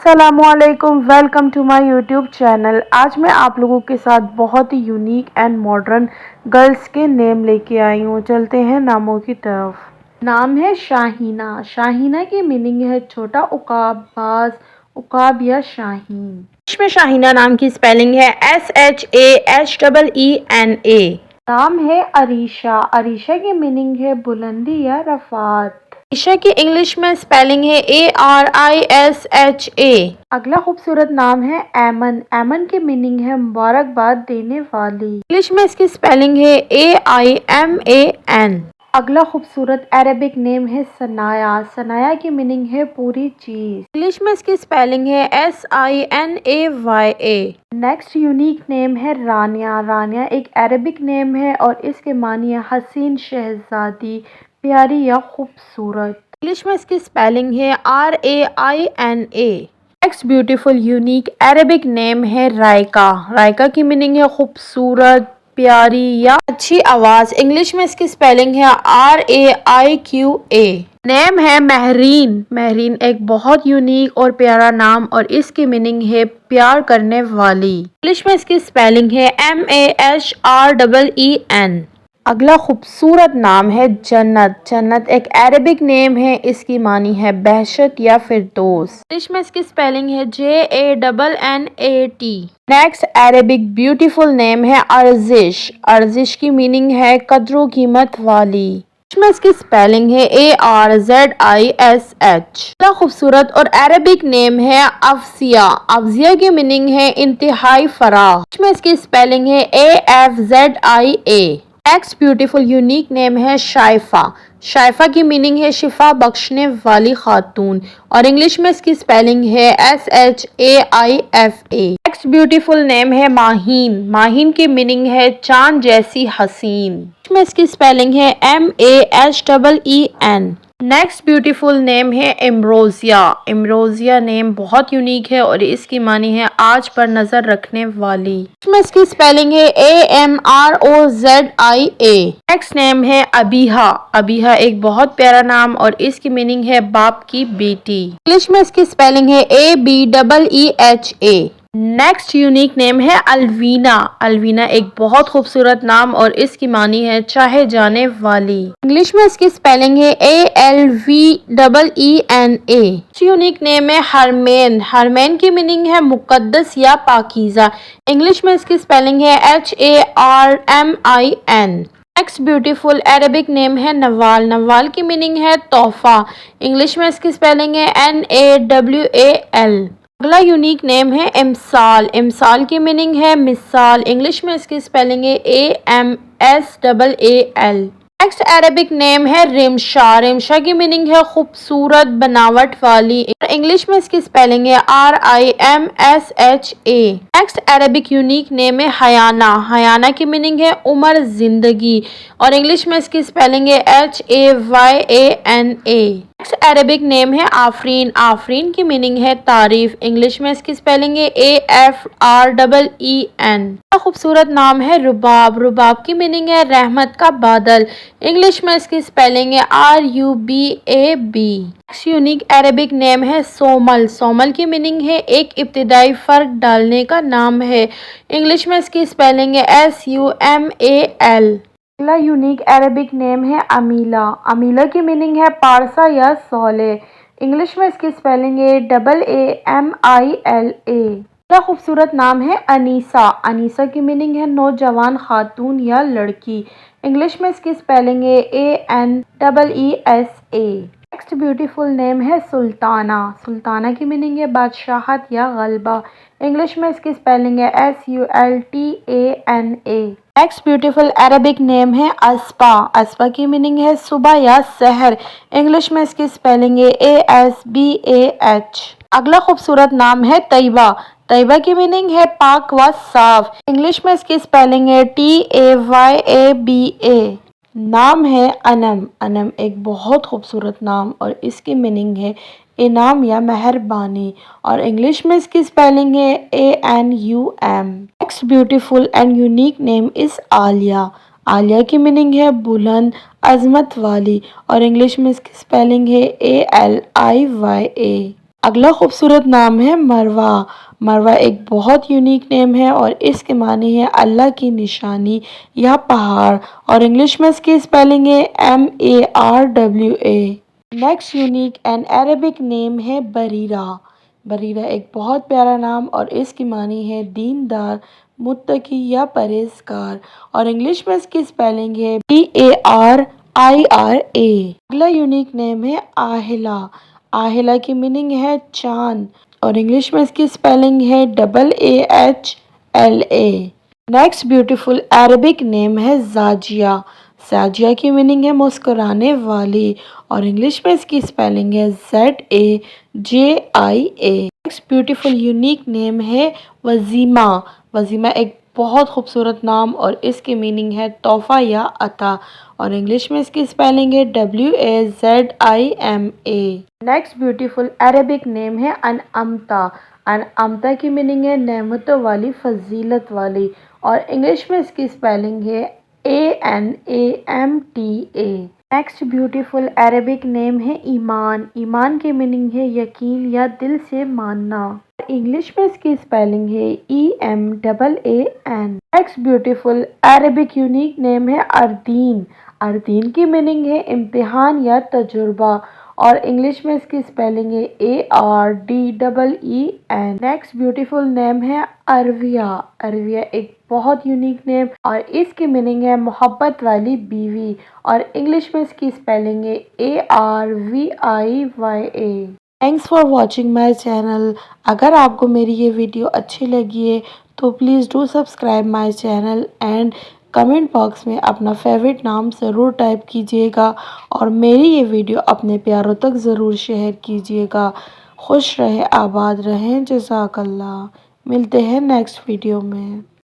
अस्सलामुअलैकुम, welcome to my YouTube channel. आज मैं आप लोगों के साथ बहुत ही यूनिक एंड मॉडर्न गर्ल्स के नेम लेके आई हूँ। चलते हैं नामों की तरफ। नाम है शाहीना। शाहीना की मीनिंग है छोटा उकाब, बाज, उकाब या शाहीन। इसमें शाहीना नाम की स्पेलिंग है SHAHEENA। नाम है अरीशा। अरीशा की मीनिंग है बुलंदी या रफ़ात। ईशा की इंग्लिश में स्पेलिंग है ARISHA। अगला खूबसूरत नाम है ऐमन। ऐमन की मीनिंग है मुबारकबाद देने वाली। इंग्लिश में इसकी स्पेलिंग है AIMAN। अगला खूबसूरत अरेबिक नेम है सनाया। सनाया की मीनिंग है पूरी चीज। इंग्लिश में इसकी स्पेलिंग है SINAYA। नेक्स्ट यूनिक नेम है रानिया। रानिया एक अरेबिक नेम है और इसके मानी है हसीन, शहजादी, प्यारी या खूबसूरत। इंग्लिश में इसकी स्पेलिंग है RAINA। Next beautiful unique Arabic name है रायका। रायका की मीनिंग है खूबसूरत, प्यारी या अच्छी आवाज। इंग्लिश में इसकी स्पेलिंग है RAIQA। नेम है महरीन। महरीन एक बहुत यूनिक और प्यारा नाम और इसकी मीनिंग है प्यार करने वाली। इंग्लिश में इसकी स्पेलिंग है MASHREEN। अगला खूबसूरत नाम है जन्नत। जन्नत एक अरेबिक नेम है, इसकी मानी है बहशत या फिरदौस। इंग्लिश में इसकी स्पेलिंग है JANNAT। Next Arabic beautiful name है अर्जिश। अर्जिश की मीनिंग है कद्रो कीमत वाली। इंग्लिश में इसकी स्पेलिंग है ARZISH। अगला खूबसूरत और अरेबिक नेम है अफजिया। अफजिया की मीनिंग है इंतहाई फराह। इंग्लिश में इसकी स्पेलिंग है AFZIA। Next beautiful unique name है शाइफा। शाइफा की मीनिंग है शिफा बख्शने वाली खातून और इंग्लिश में इसकी स्पेलिंग है SHAIFA। नेक्स्ट ब्यूटीफुल नेम है माहीन। माहीन की मीनिंग है चांद जैसी हसीन। इंग्लिश में इसकी स्पेलिंग है MASHEEN। नेक्स्ट ब्यूटीफुल नेम है इम्रोजिया। इम्रोजिया नेम बहुत यूनिक है और इसकी मानी है आज पर नजर रखने वाली। इसमें इसकी स्पेलिंग है AMROZIA। नेक्स्ट नेम है अबीहा। अबीहा एक बहुत प्यारा नाम और इसकी मीनिंग है बाप की बेटी। इंग्लिश में इसकी स्पेलिंग है ABEEHA। नेक्स्ट यूनिक नेम है अलवीना। अलवीना एक बहुत खूबसूरत नाम और इसकी मानी है चाहे जाने वाली। इंग्लिश में इसकी स्पेलिंग है ALVEENA। यूनिक नेम है हरमैन। हरमैन की मीनिंग है मुकद्दस या पाकीज़ा। इंग्लिश में इसकी स्पेलिंग है HARMIN। Next beautiful Arabic name है नवाल। नवाल की मीनिंग है तोहफा। इंग्लिश में इसकी स्पेलिंग है NAWAL। अगला यूनिक नेम है इमसाल। इमसाल की मीनिंग है मिसाल। इंग्लिश में इसकी स्पेलिंग है AMSAAL। नेक्स्ट अरेबिक नेम है रिमशा। रिमशा की मीनिंग है खूबसूरत बनावट वाली। इंग्लिश में इसकी स्पेलिंग है RIMSHA। Next Arabic unique name है हयाना। हयाना की मीनिंग है उम्र, जिंदगी और इंग्लिश में इसकी स्पेलिंग है HAYANA। नेक्स्ट अरेबिक नेम है आफरीन। आफरीन की मीनिंग है तारीफ। इंग्लिश में इसकी स्पेलिंग है AFREEN। खूबसूरत नाम है रुबाब। रुबाब की मीनिंग है रहमत का बादल। इंग्लिश में इसकी स्पेलिंग है RUBAB। Next unique Arabic name है सोमल। सोमल की मीनिंग है एक इब्तिदाई फर्क डालने का नाम है। इंग्लिश में इसकी स्पेलिंग है SUMAL। अगला यूनिक अरेबिक नेम है अमीला। अमीला की मीनिंग है पारसा या सोले। इंग्लिश में इसकी स्पेलिंग है AAMILA। अगला खूबसूरत नाम है अनीसा। अनीसा की मीनिंग है नौजवान खातून या लड़की। इंग्लिश में इसकी स्पेलिंग है ANEESA। नेक्स्ट ब्यूटीफुल नेम है सुल्ताना। सुल्ताना की मीनिंग है बादशाहत या गलबा। इंग्लिश में इसकी स्पेलिंग है SULTANA। Next beautiful Arabic name है अस्पा। अस्पा की मीनिंग है सुबह या सहर। इंग्लिश में इसकी स्पेलिंग है ASBAH। अगला खूबसूरत नाम है तैयबा। तैयबा की मीनिंग है पाक व साफ। इंग्लिश में इसकी स्पेलिंग है TAYABA। नाम है अनम। अनम एक बहुत खूबसूरत नाम और इसकी मीनिंग है इनाम या मेहरबानी और इंग्लिश में इसकी स्पेलिंग है ANUM। Next beautiful and unique name is Alia. Alia की मीनिंग है बुलंद, अजमत वाली और इंग्लिश में इसकी स्पेलिंग है ALIYA। अगला खूबसूरत नाम है मरवा। मरवा एक बहुत यूनिक नेम है और इसके मानी है अल्लाह की निशानी या पहाड़, और इंग्लिश में इसकी स्पेलिंग है MARWA। Next unique and Arabic name है बरीरा। बरीरा एक बहुत प्यारा नाम और इसकी मानी है दीनदार, मुत्तकी या परहेजगार, और इंग्लिश में इसकी स्पेलिंग है BARIRA। अगला यूनिक नेम है आहिला। आहिला की मीनिंग है चांद, और इंग्लिश में इसकी स्पेलिंग है AAHLA। Next beautiful Arabic name है जाजिया। जाजिया की मीनिंग है मुस्कुराने वाली, और इंग्लिश में इसकी स्पेलिंग है ZAJIA। Next beautiful unique name है वजीमा। वजीमा एक बहुत खूबसूरत नाम और इसकी मीनिंग है तोहफा या अता, और इंग्लिश में इसकी स्पेलिंग है WAZIMA। Next beautiful Arabic name है अनअमता। अनअमता की मीनिंग है नेमतों वाली, फजीलत वाली, और इंग्लिश में इसकी स्पेलिंग है ANAMTA। Next beautiful Arabic name है ईमान। ईमान की मीनिंग है यकीन या दिल से मानना, इंग्लिश में इसकी स्पेलिंग है EMAAN। Next beautiful Arabic unique name है अर्दीन। अर्दीन की मीनिंग है इम्तिहान या तजुर्बा, और इंग्लिश में इसकी स्पेलिंग है ARDEEN। नेक्स्ट ब्यूटीफुल नेम है अरविया। अरविया एक बहुत यूनिक नेम और इसकी मीनिंग है मोहब्बत वाली बीवी, और इंग्लिश में इसकी स्पेलिंग है ARVIYA। Thanks for watching my channel. अगर आपको मेरी ये वीडियो अच्छी लगी है तो please do subscribe my channel and comment box में अपना फेवरेट नाम ज़रूर टाइप कीजिएगा, और मेरी ये वीडियो अपने प्यारों तक ज़रूर शेयर कीजिएगा। खुश रहें, आबाद रहें, जज़ाकल्लाह। मिलते हैं नेक्स्ट वीडियो में।